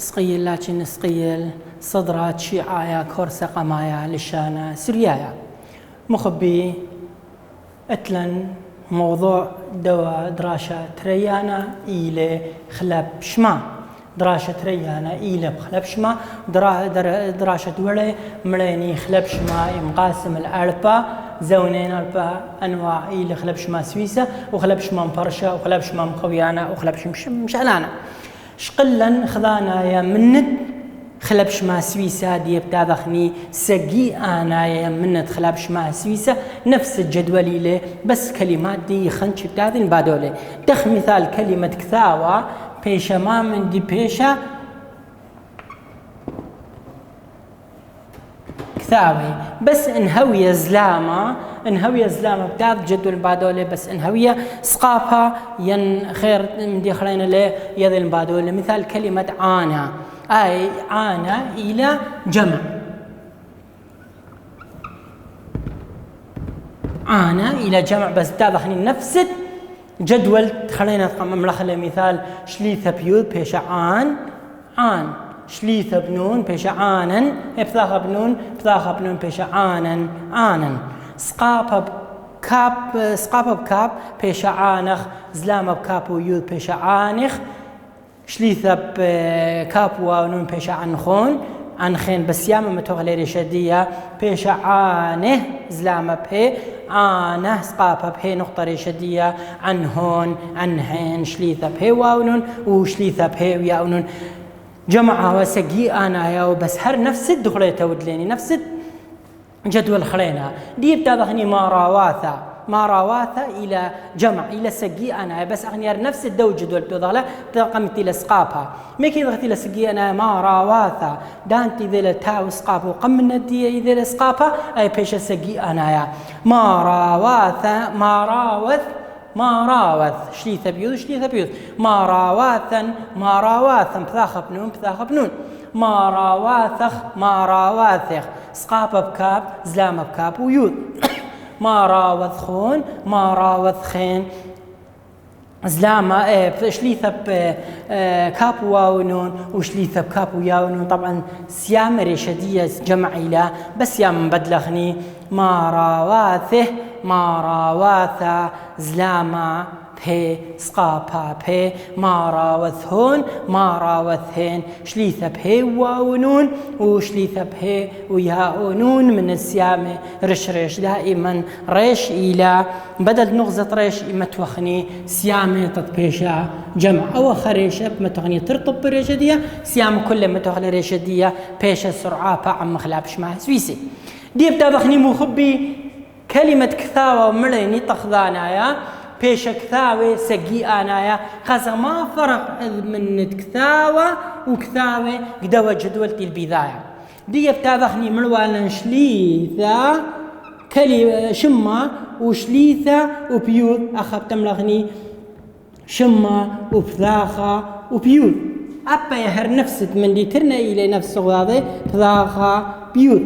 سقيل لكن سقيل صدرات شيعايا كورسة قمايا لشانا سريايا مخبي اتلن موضوع دوا دراشة تريانا إلى خلاب شما دراشة ريانا إلى بخلب شما دراشة ولي مريني خلب شما مقاسم الألبا زونين ألبا أنواع إلى خلب شما سويسة وخلب شما مفرشة وخلب شما مخويانا وخلب شما مشألانا شقلا خذانا يا منت خلب شما سويسة دي بتاذخني سقي أنا يا منت خلب شما سويسة نفس الجدول له بس كلمات دي خنش بتاذن بادولي دخ مثال كلمة كثاوة بيشا ما من دي بيشا كثاوي بس انهوية زلامة بتاعت جدول بادولة بس انهوية سقافها ين خير من دي خلينا ليه يذل بادولة مثال كلمة عانى أي عانى إلى جمع عانى إلى جمع بس بتاعت نفس جدول خلينا ملخلي مثال شليثة بيوت بيشا عان شليثة بنون بيشا عانن بثاخة بنون بيشا عانن سقابة بكاب بيشا عانخ زلامة بكاب ويود بيشا عانخ شليثة بكاب ونون بيشا عنخين بس ياما متوغلي رشدية بيشا عانه زلامة بي عانه سقابة بي نقطة رشدية عنهين شليثة بي واونون وشليثة بي وياونون جمعها وسقي أنا يا وبس هر نفس الدخلة تودليني نفس جدول خلينا دي بتاذخني ما راواثة إلى جمع إلى سقي أنا بس أغنيار نفس الدو جدول بتوضغله تقمت إلى سقابها ميكي ضغط إلى سقي أنا ما راواثة دانتي ذي تاو سقابه وقمنا دي ذي سقابها أي بيش سقي أنا يا ما راوث شليثة بيوت ما راواثا بثاخ بنون ما راواثخ سقابة بكاب زلامة بكاب ويود ما راوثخين زلامة شليثة بكاب واونون وشليثة بكاب وياونون طبعا سيام رشدية جمع إلى بس يام بدلخني ما راواثة زلامة بي سقابا بي ما راوثهن شليثة بي واونون وشليثة بي وياونون من السيامة رش دائما ريش إلى بدل نغزة ريش متوخني سيامة تطبيشة جمع أو خريشة متوخني ترطب بريشدية سيامة كل متوخني ريشدية بيشة سرعة عم خلابش مع سويسي دي بتابخني مخبي كلمة كثاوة ومريني تخذانايا بيش كثاوة سقي أنايا خاصة ما فرق من كثاوة وكثاوة قدوة جدولتي البداية دي بتابخني ملوانا شليثة شمة وشليثة وبيوت أخب تملغني شمة وبثاخة وبيوت أبا يهر نفسك من دي ترنا إلى نفس هذا بثاخة بيوت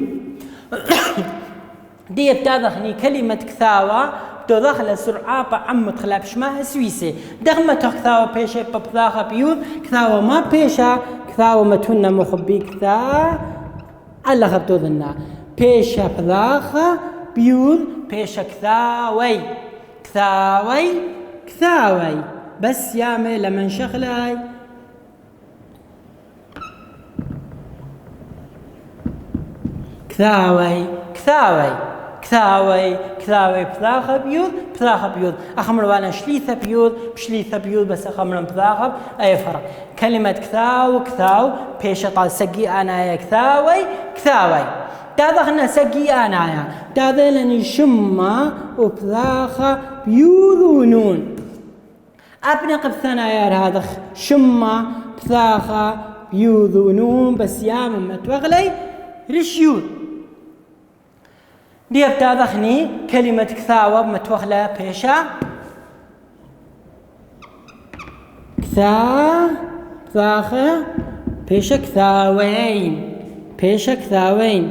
دي بتابخني كلمة كثاوة تدخل سرعة بعم تخلاب شما سويسي دغمة كثاوة بيشة ببثاخة بيوت كثاوة ما بيشة كثاوة ما تهنا مخبي كثا على خبتو ذنا بيشة بثاخة بيوت بيشة كثاوي بس يامي لمن شغلاي كثاوي بثاخة بيوت أخمر وانا شليثة بيوت بس أخمر بثاخة أي فرق كلمة كثاو بيشة طال سقي أنا يا كثاوي تاذخنا سقي أنا يا تاذلني شمة وبثاخة بيوت ونون أبنق بثنايا هذا شمة بثاخة بيوت ونون بس يا مما توغلي رشيوت دي بتاذخني كلمة كثاوة متوخلة بيشا ثاخة بيشا كثاوين بيشا كثاوين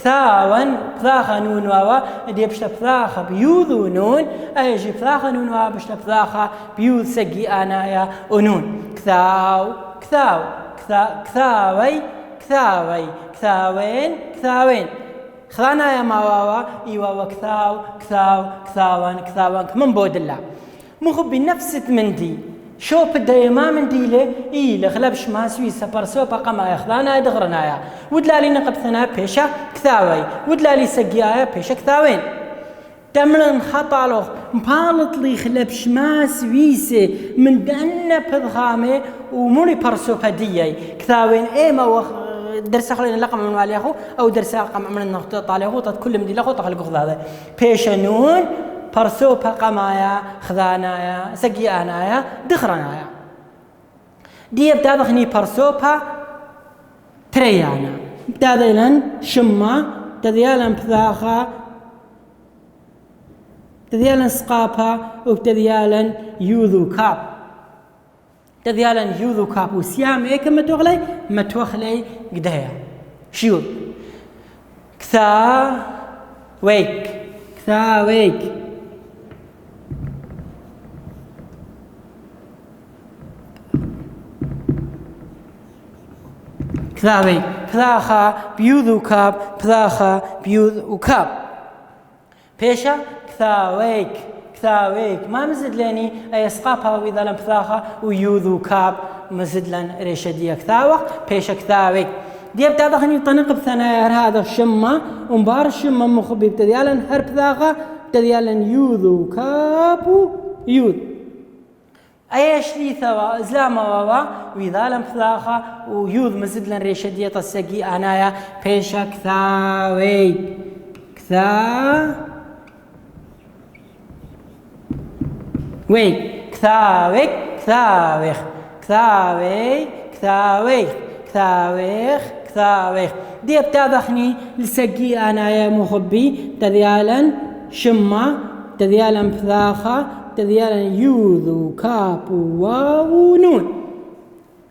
كثاون بثاخة نون واوا دي بشتا بثاخة بيوذ ونون أيجي بثاخة نون واوا بشتا بثاخة بيوذ سقي أنايا ونون كثاو كثاو كثاوي كثاوي كثاوين كثاوين خذانا يا ما واوا إيوا كثاو كثاو كثاون كثاون من بود الله مخبي نفس مندي شو بدي ما منديله إيه لخلبش ما سويسا برسو بقى يخذانا دغرنايا ودلالي نقب ثنا بيشا كثاوي ودلالي سقيايا بيشا كثاوين تمرن خطالوخ مبالط لي خلبش ما سويسة من دنا بضغامه وموني برسو بديي كثاوين إيه ما درس خلينا لقم من عليه أو درس رقم من النقطة عليه كل مدي له تخلق هذا بيشا نون برسو بقمايا خذانايا سقيانايا دخرنايا دي بتاخني برسو تريانا بتاذيلن شما تذيالن بثاخا تذيالن سقابا وبتذيالن يوذو كاب تذيالن يوذو كاب وسيام ايه كما تغلي ما توخلي قدايا شيو كثا ويك كثا ويك كثاوي بثاخا بيوذ وكاب بثاخا بيوذ وكاب بيشا كثاويك كثاويك ما مزد لاني اي اسقابها واذا لم بثاخا ويوذ وكاب مزد لن ريشدية كثاوخ بيشا كثاويك دي بتاخني طنق بثنايا هذا الشمة ومبار الشمة مخبي بتديالن هر بثاخا بتديالن يوذ وكاب يوذ ايش لي ثوا زلامة واوا وإذا لم بثاخا ويوذ مزدلن ريشدية السقي أنايا بيشا كثاوي كثا وي كثاوي كثاويخ كثاوي كثاوي كثاويخ كثاويخ دي بتاذخني لسقي أنايا مخبي تذيالن شمة تذيالن بثاخا تذيالن يوذ كاب واو نون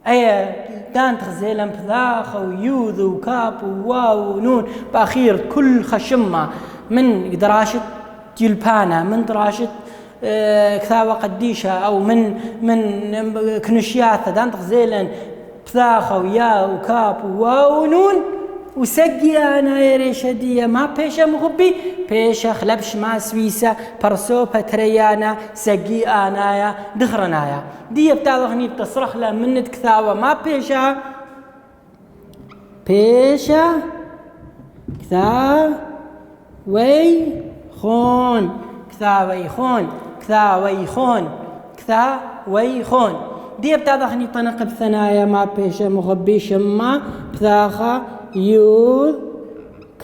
أي دان تغزيلن بثاخ ويوذ وكاب واو نون بأخير كل خشمة من دراشة تيلبانا من دراشة كثاوة قديشة أو من كنشيات دان تغزيلن بثاخ ويا وكاب واو نون وسقي أنا يا ريشدية ما بيشا مخبي بيشا خلبش ما سويسة برسو بتريانا سقي أنايا دخرنايا دي بتاعتني بتصرخ له من كثاوة ما بيشا بيشا كثا وي خون كثا وي خون كثا وي خون كثا وي خون دي بتاعتني طنق بثنايا ما بيشا مخبي شما بثاخا يوذ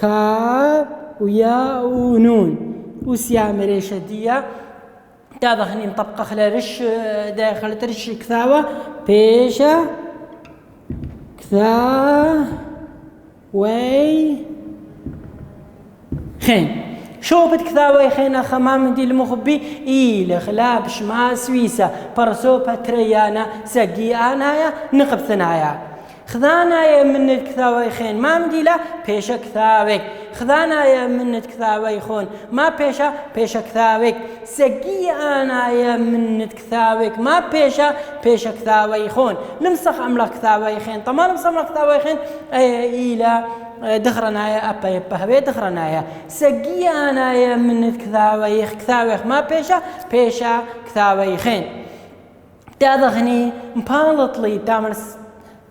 كاب ويا ونون وسيام ريشدية تاذخني نطبق خلا رش داخل ترش كثاوة بيشا كثا وي خين شو بتكثاوي خينا خمام دي المخبي إيه لخلاب شما سويسة برسو بتريانا سقي أنايا نقب ثنايا خذانا يا من الكثاوي خين ما مديلا بيشا كثاويك خذانا يا من الكثاوي خون ما بيشا كثاويك سقي أنا يا من الكثاويك ما بيشا كثاوي خون لمسخ أملا كثاوي خين طما لمسخ أملا كثاوي خين إلى دخرنا يا أبا يبا هبي دخرنا يا سقي أنا يا من الكثاوي كثاويك ما بيشا كثاوي خين تاذخني مبالط لي تامرس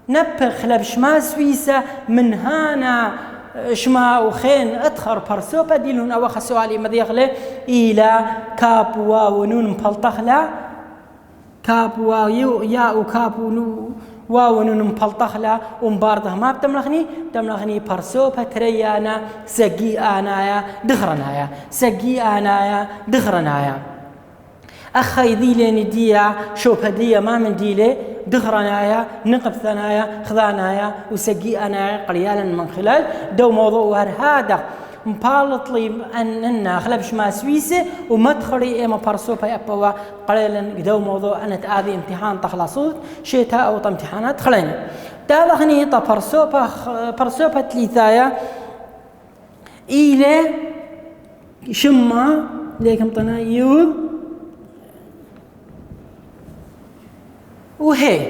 نبخ لبش ما سويسة من هانا شما وخين ادخر برسو بديلون او سؤالي مذيغله الى كاب واو نون مبلطخلا كاب واو يا وكاب واو نون مبلطخلا ومبارده ما بتملخني برسو بتريانا سقي انايا دخرنايا سقي انايا دخرنايا أخي ذيلي نديا شو بدية ما من ديلي دخرنايا نقب ثنايا خذانايا وسقي أنا قليلا من خلال دو موضوع هذا مبالط لي أننا خلبش ما سويسة ومدخلي إما برسوبة يبوا قليلا دو موضوع أنا تآذي امتحان تخلصوت شيتا أو امتحانات خلينا تاذخني برسوبة تليثايا إلى شما ليكم طنا يوذ وهي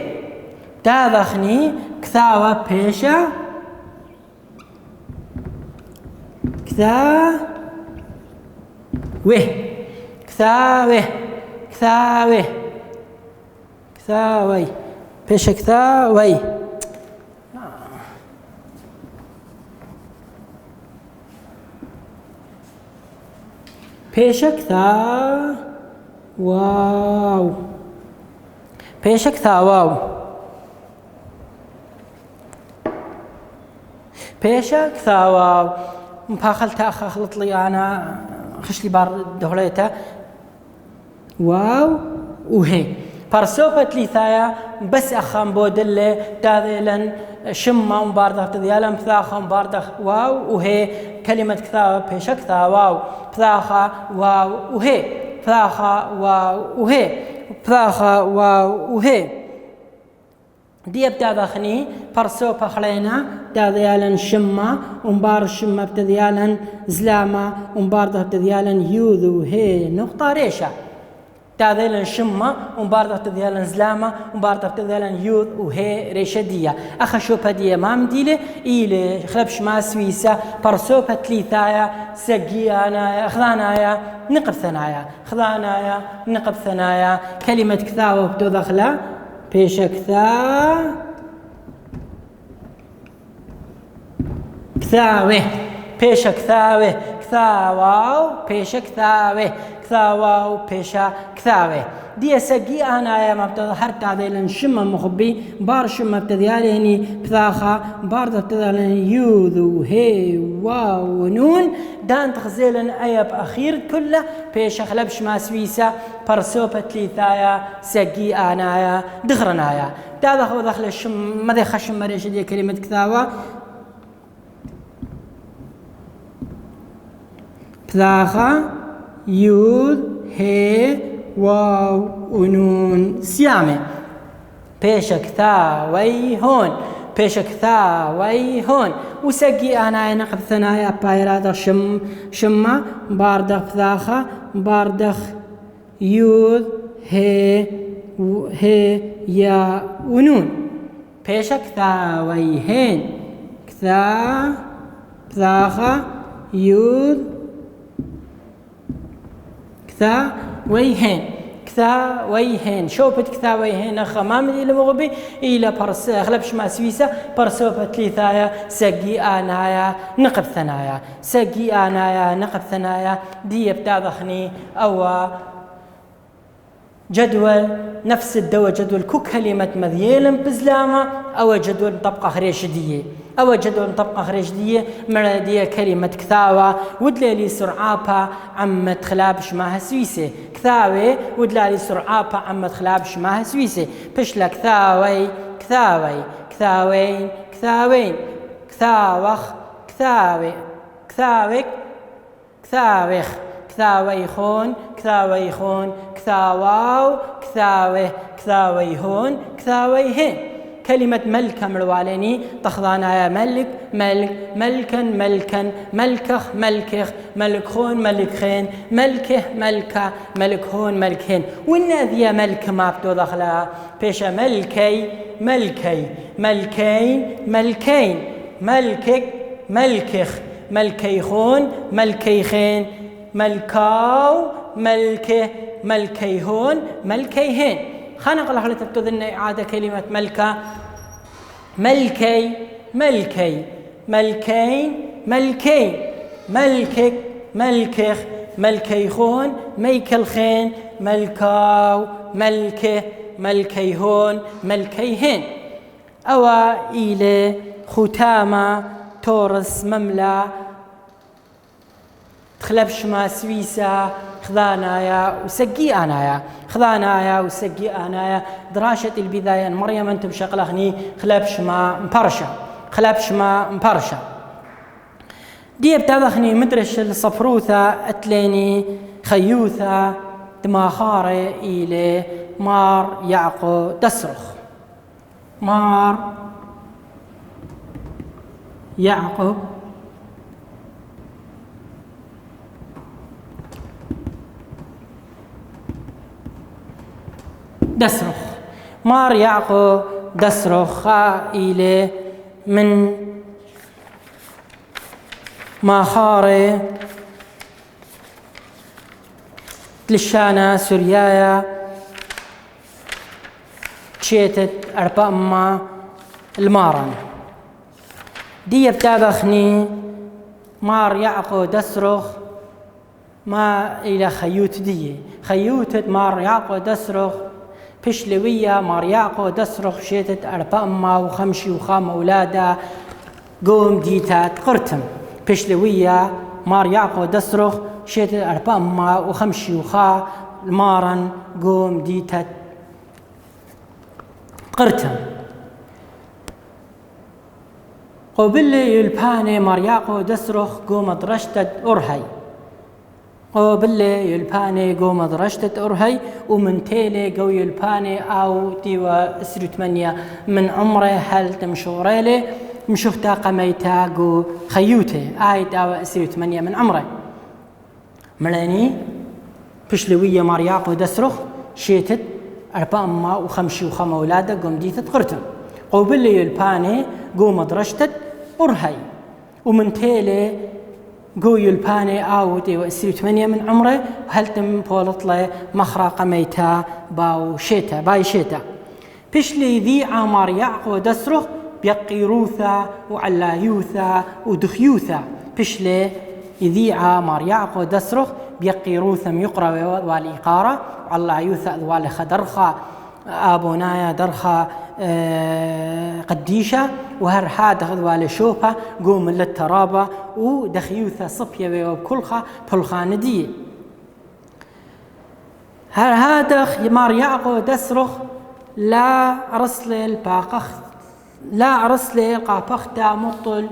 تاذخني كثاوة بيشا كثاوة كثاوة كثاوة كثاوي بيشا كثاوي بيشا كثا واو بيشا كثا واو بيشا كثا واو مباخلتا خلط لي انا خش لي بار دهوليتا واو وهي بارسوبت لي ثايا بس اخام بودله داذيلا شمه مبارده تذيالا مثاخه مبارده واو وهي كلمه كثا بيشا كثا واو بثاخه واو وهي بثاخه واو وهي بثاخه واو وهي دي بتاذخني بارسوبا خلينا داذيالا شمه ومبار شمه بتذيالا زلامه ومبارده بتذيالا يوذو هي نقطه ريشه تاذيلا شمة ومبارده تذيالا زلامة ومبارده تذيالا يوذ وهي ريشدية أخشوبة دي ما مديلة إلي خلبش ما سويسة برسوبة تليثايا سقيانا خذانايا نقب ثنايا خذانايا نقب ثنايا كلمة كثاوة وبدو دخلة بيش كثا كثاوة بيش كثاوة كثاواو بيش كثاوة كثاواو بيشا كثاوة دي سقي أنا يا ما بتظهرت هذا الشمة مخبي بار شمة بتذيالي هني بثاخة بار بتذيالي يوذو هي واو نون دان تخزيلا أيب أخير كله بيشا خلبش ما سويسة برسوبة ليثايا سقي أنا يا دغرنا يا دا دخل الشم ما ذي خشم مريش دي كلمة كثاوة بثاخة يوذ هي واو ونون سيامة بيشك ثاوي هون بيشك ثاوي هون وسقي أنا نقب ثنايا بايرادة شمة باردخ بثاخة باردخ يوذ هي يا ونون بيشك ثاوي هين كثا بثاخة يوذ كثا ويهين كثا ويهين شوبت كثا ويهين أخا ما مدي لمغبي إلى برس أغلبش ما سويسة برسوبة ليثايا سقي آنايا نقب ثنايا سقي آنايا نقب ثنايا دي بتاذخني أو جدول نفس الدواء جدول كو كلمة مذيلم بزلامة أو جدول طبقة خريشدية أو جدول طبقة خريشدية مردية كلمة كثاوة ودلالي سرعابها عمت خلابش ماها سويسة كثاوة ودلالي سرعابها عمت خلابش ماها سويسة بشلا كثاوي كثاوي كثاوين كثاوين كثاوخ كثاوي كثاوك كثاوخ كثاويخون كثاويخون كثاواو كثاوه كثاويهون كثاويهن كلمة ملكة مرواليني تخضانا يا ملك ملك ملكا ملكا ملكخ ملكخ ملكخون ملكخين ملكه ملكة ملكهون ملكهن والناذية ملك ما بتو دخلها بيشا ملكي ملكي ملكين ملكين ملكك ملكخ ملكيخون ملكيخين ملكاو ملكه ملكيهون ملكيهن خلينا نقول لك تبتذن إعادة كلمة ملكة ملكي ملكي ملكين ملكين ملكك ملكخ ملكيخون ميكلخين ملكاو ملكه ملكيهون ملكيهن أو إلى ختامة تورس مملا تخلبش ما سويسة خذانايا وسقي أنايا خذانايا وسقي أنايا دراشة البداية مريم أنتم شغلخني خلبش ما مبرشة خلبش ما مبرشة دي بتاذخني مدرش الصفروثة أتليني خيوثة دماخاري إلى مار يعقو تصرخ مار يعقو دصرخ مار يعقو دصرخ إلى من ما خاري لشانا سوريايا تشيتت أربع أما المارن دي بتابخني مار يعقو دصرخ ما إلى خيوت دي خيوتت مار يعقو دصرخ بشلوية مار يعقو دصرخ شيتت أربع أما وخمشي وخام أولادا قوم ديتات قرتم بشلوية مار يعقو دصرخ شيتت أربع أما وخمشي وخا المارن قوم ديتات قرتم قبل يلباني مار يعقو دصرخ قوم درشتت أرهي قبل يلباني قوم درشتت أرهي ومن تيلي قو يلباني أو ديوا اسري 8 من عمره هل تمشوريلي مشوفتا قميتا قو خيوتي داوا اسري 8 من عمره ملاني بشلوية مار يعقو دصرخ شيتت 4 أما وخمشي وخم أولاده قوم ديتت قرتم قبل يلباني قوم درشتت أرهي ومن تيلي قو يلباني آودي وإسري 8 من عمره وهل تم بولطلي مخرق ميتا باي شيتا بشلي ذي عمار يعقو دصرخ بيقيروثا وعلايوثا ودخيوثا بشلي ذي عمار يعقو دصرخ بيقيروثا يقرأ والإقارة وعلايوثا والي خدرخا أبونايا درخا قديشة وهر هذا غدوال شوفة قوم للترابة ودخيوثة صبية وبكلخة بلخان دي هر هذا مار يعقو دصرخ لا رسل الباقخ لا رسل القابختا مطل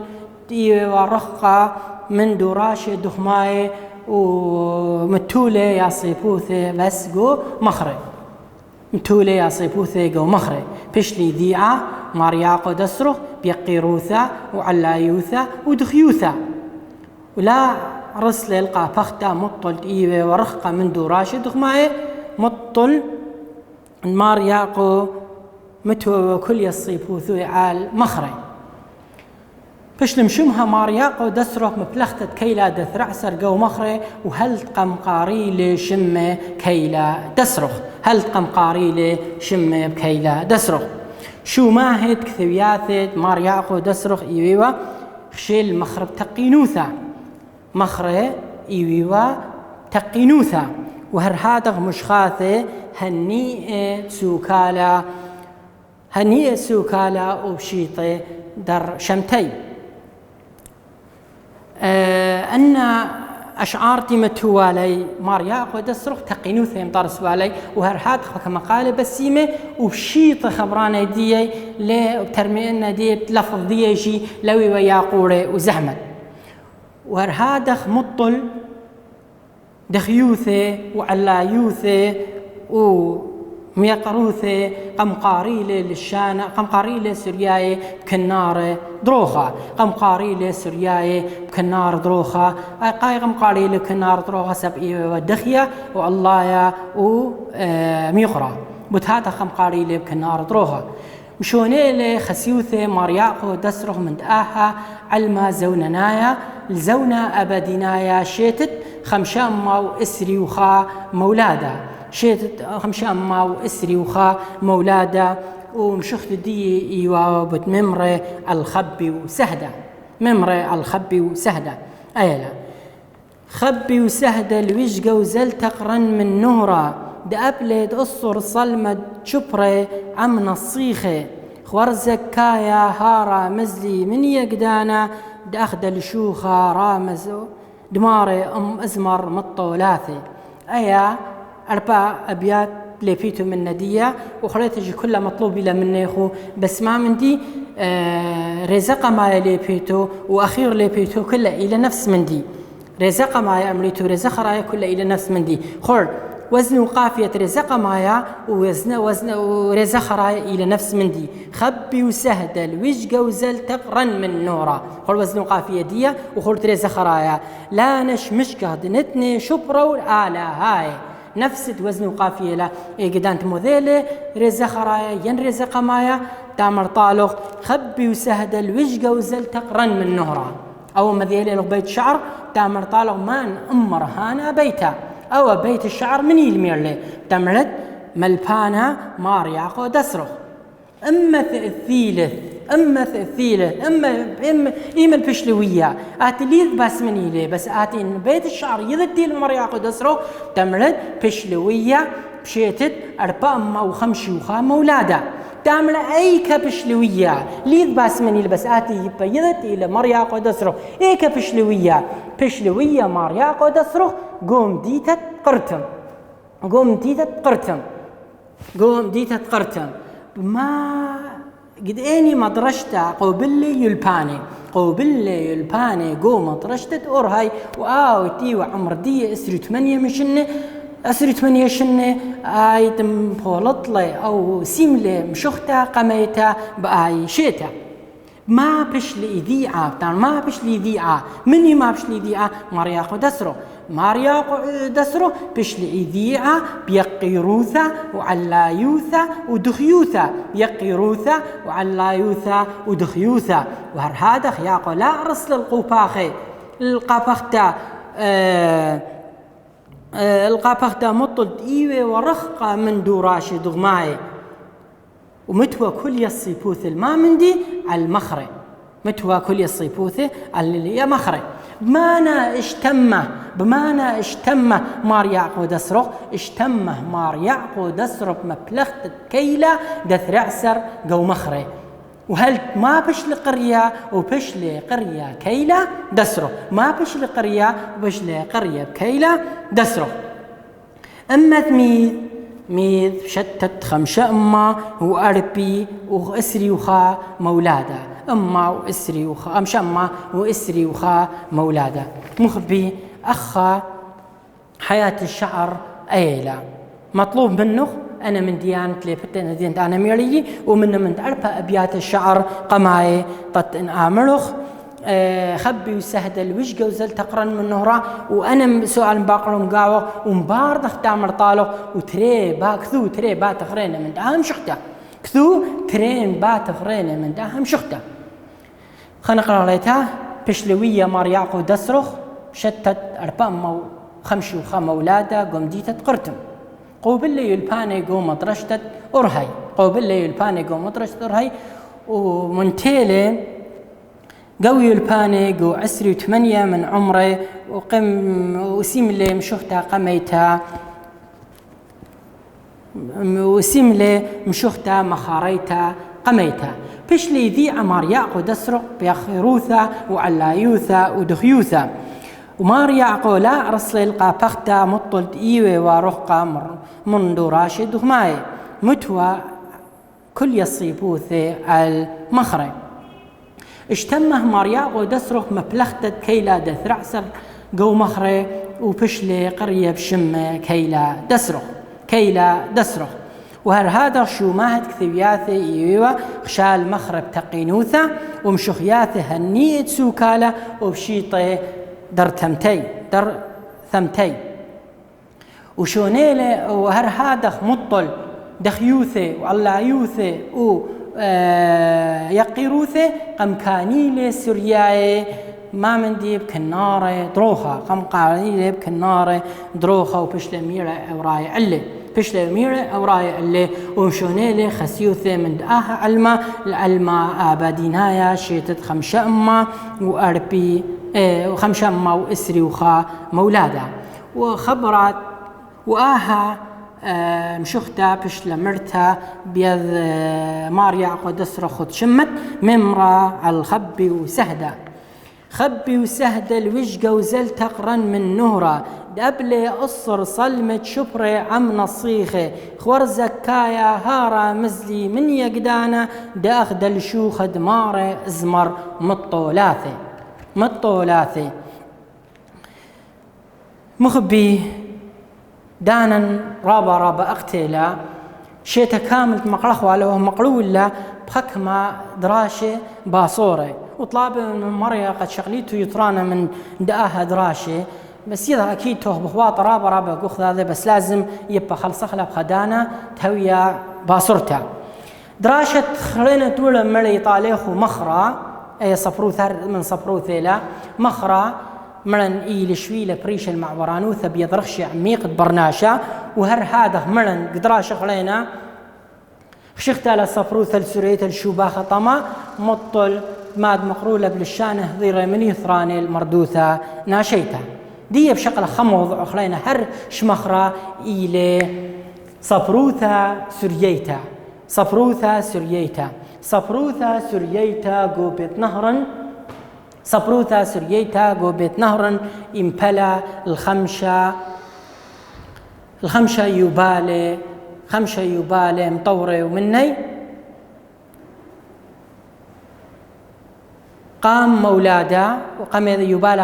دي ورخة من دراش دخماي ومتولة يا صيبوثة بس قو مخرج متولي يا صيبوثي قو مخري بشلي ذيعة مار يعقو دصرخ بيقيروثا وعلايوثا ودخيوثا ولا رسل القى بختا مطل إيوه ورخقة من دوراش دخماي مطل مار يعقو متوى وكل يصيبوثي عال مخري بشلم شمها مار يعقو دصرخ مبلختت كيلا دثرعسر قو مخري وهل قمقاري لشمه كيلا دصرخ هل قمقاري لشمه بكيلا دصرخ شو ماهد كثوياثت مار يعقو دصرخ إيويوا خشيل مخرب تقينوثا مخري إيويوا تقينوثا وهر هادغ مشخاثة هنيئة سوكالا وبشيطة در شمتي أن أشعارتي متوالي مار يعقو دصرخ تقينوثة يمطار سوالي وهر هادغ كما قال بسيمة وبشيطة خبرانة دي لي وبترمينا دي بتلفظ دي شي لوي وياقوري وزحمت وهر هادغ مطل دخيوثة وعلايوثة وميقروثة قمقاريلة للشانة قمقاريلة سورياي بكنار دروخة قمقاريلة سورياي بكنار دروخة قاي قمقاريلة بكنار دروخة سبئي ودخية والله وميقرة بتهاتا قمقاريلة بكنار دروخة مشونيلة خسيوثة مار يعقو دصرخ من دآها علما زوننايا الزونة أبدينايا شيتت خمشاما وإسري وخا مولادا شيتت خمشاما وإسري وخا مولادا ومشخت دي إيوا بتممر الخبي وسهدة ممر الخبي وسهدة أيلا خبي وسهدة الوجقة وزلتقرن من نورا دأبلد أصر صلمة شبرة عمنا الصيخة خورزك كايا هارا مزلي من يقدانا دأخد الشوخة رامزو دماري أزمر مطولاثي أيا 4 أبيات لبيتو من ندية وخليتجي كلها مطلوب إلى مني أخو بس ما مندي رزق ما لبيتو وأخير لبيتو كلها إلى نفس مندي رزق ما أمريتو رزق رايا كلها إلى نفس مندي خور وزن وقافية رزق مايا وزن ورزق رايا إلى نفس مندي خبي وسهد الوجقة وزلتق رن من نورا خل وزن وقافية دي وخل رزق رايا لا نش مشكه دنتني شبرة والآلة هاي نفست وزن وقافية لا قدانت مذيلة رزا خرايا ين رزا قمايا دامر طالق خبي وسهد الوجقة وزلتق رن من نهرة أو مذيلة بيت شعر دامر طالق مان أمر هانا بيتا أو بيت الشعر من يلمير لي دمرت ملبانا مارياقو دسرخ أما الثيلث إما البشلوية آتليذ بس مني لي بس آتي إن بيت الشعر يذتي المرياقو دسرخ دمرت بشلوية بشيتت أربع أما وخمشي وخام أولادة تعمل أي كبشلوية ليذ بس مني بس آتي يذتي المرياقو دسرخ أي بشلوية مرياقو دسرخ قوم ديتت قرتم ما قد اني مدرشتا قوبلي يلباني قوم مدرشتت اورهاي واوتي وعمر دي اسري 8 شنه ايتم بولطلي او سيملي مشختا قميتا باي شيتا ما بش لإذيعة مني ما بش لإذيعة مرياقو دسرو بش لإذيعة بيقيروثا وعلايوثا ودخيوثا وهذا خياقو لا أرسل القوباخي القابختا مطلد إيوه ورخقة من دوراشي دغماي ومتوى كل يصيبوث الما مندي على المخري متوى كل يصيبوث اللي هي مخري بمانا اشتمه مار يعقو دسرق مبلغت كيلة دثرعسر قو مخري وهل ما بش لقرية وبش لقرية كيلة دسرق ما بش لقرية وبش لقرية بكيلة دسرق أما ميذ شتت 5 أما وأربي وأسري وخا مولادة أما وأسري وخا أمشما وأسري وخا مولادة مخبي أخا حياة الشعر أيلا مطلوب منه أنا من ديانة لفتن ديانة أنا ميري ومن تعرف أبيات الشعر قماي طت إن آمرخ خبي وسهد الوجقة وزل تقرن من نهرة وأنا سؤال باقرهم قاوة ومبارد اختامر طالق وتري باكثو تري باتخرين من داهم شخته كثو ترين باتخرين من داهم شخته خلنا نقرأ ليتها بشلوية مارياقو دسرخ شتت 4 5 أولادة قوم ديتت قرتم قوبلي يلباني قوم مطرشتت أرهي ومنتيلي قوي الباني قو 8 من عمري وقم وسيم اللي مشوختا قميتا وسيم اللي مشوختا مخاريتا قميتا بشلي ذي عمار يعقو دسرق بيخيروثا وعلايوثا ودخيوثا ومار يعقو لا رسل القابختا مطلد إيوي ورخقا من راشد دخماي متوى كل يصيبوثي المخري اشتمه مارياقو دسرخ مبلختت كيلا دثرعسر قو مخري وبشلي قرية بشمة كيلا دسرخ وهذا شو ماهد كثوياثي إيوة خشال مخرب تقينوثة ومشخياثي هنية سوكالة وبشيطي در ثمتي وشونيلة وهذا مطل دخيوثي وعلايوثي يقيروثي قم كانيلي سورياي ما من ديب كنارة دروخة قم قانيلي بكنارة دروخة وبشلة ميرة أوراي علي ومشونيلي خسيوثي من دآها العلمة آبادينايا شيتت 5 أما وأربي 5 أما وإسري وخا مولادة وخبرات وآها مشوختا بشلا مرتا بيض ماريا قدسرة خد شمت ممرة على الخبي وسهدة الوجقة وزل تقرن من نهرة دبلي أصر صلمة شبري عم نصيخي خور زكايا هارا مزلي من يقدانا داخد الشوخ دماري ازمر مطولاثي مخبي دانا رابا اقتلا شيتا كامل مقلخوا له مقلولا بحكمة دراشة باصورة وطلاب من مريا قد شغليته يطرانا من دقاها دراشة بس يظهر أكيد توه بخواط رابة قخ هذا بس لازم يبقى خلص خلب خدانا تويا باصرتا دراشة خلينا تقول مري طاليخ ومخرى أي صفروث من صفروث لا مخرى مرن إيل شويلة بريش المعبرانوثة بيضرخش عميق برناشة وهر هذا مرن قدراشة خلينا خشخت على صفروث السريت الشوباخة طما مطل ماد مقرولة بالشانة ضيرة من يثراني المردوثة ناشيتها دي بشكل خموض خلينا هر شمخرة إلى صفروثة سرييتا صفروثة سرييتا صفروثة سرييتا جو بيت نهرا صفروثة سرييتا جو بيت نهرا إمبلا الخمشة يبالي خمشة يبالي مطوري ومني قام مولادا وقام يبالى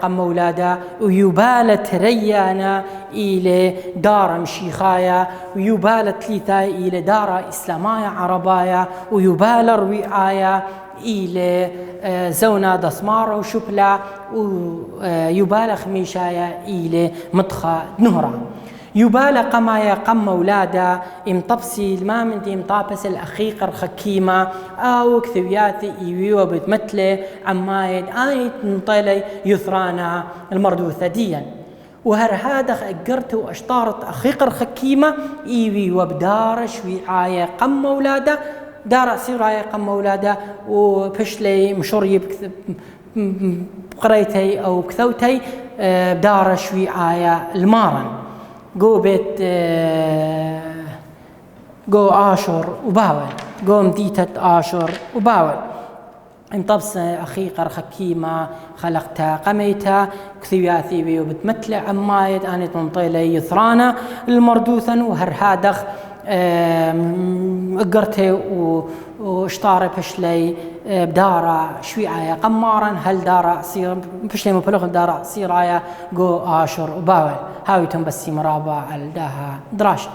قام مولادا ويبالى تريانا إلى دار مشيخايا ويبالى تليثا إلى دار إسلامايا عربايا ويبالى رويعايا إلى زونا دسمار وشبلا ويبالى خميشايا إلى مطخة نهرة يبالى قمايا قم مولادا امطبسي المامن دي امطابس الأخيق الخكيمة أو كثوياتي إيويو بتمثله عمايد آيت نطيلي يثرانا المردوثة ديا وهر هذا أقرت وأشطارت أخيق الخكيمة إيويو بدار شويعايا قم مولادا دار سيرايا قم مولادا وبشلي مشوري بقريتي أو كثوتي بدار شويعايا المارن جو بيت جو آشر وباول جو مديتة آشر وباول امطبس أخي قرخكيمة خلقتها قميتها كثياثي بيو بتمثل عمايد أنا تنطيلي يثرانا المردوثا وهر هادخ قرتي واشطاري بشلي بدارة شويعايا قمارا هل دارة صير بشلي مبلغ دارة صيرايا جو آشر وباول هاويتم بس مرابع الداها دراشة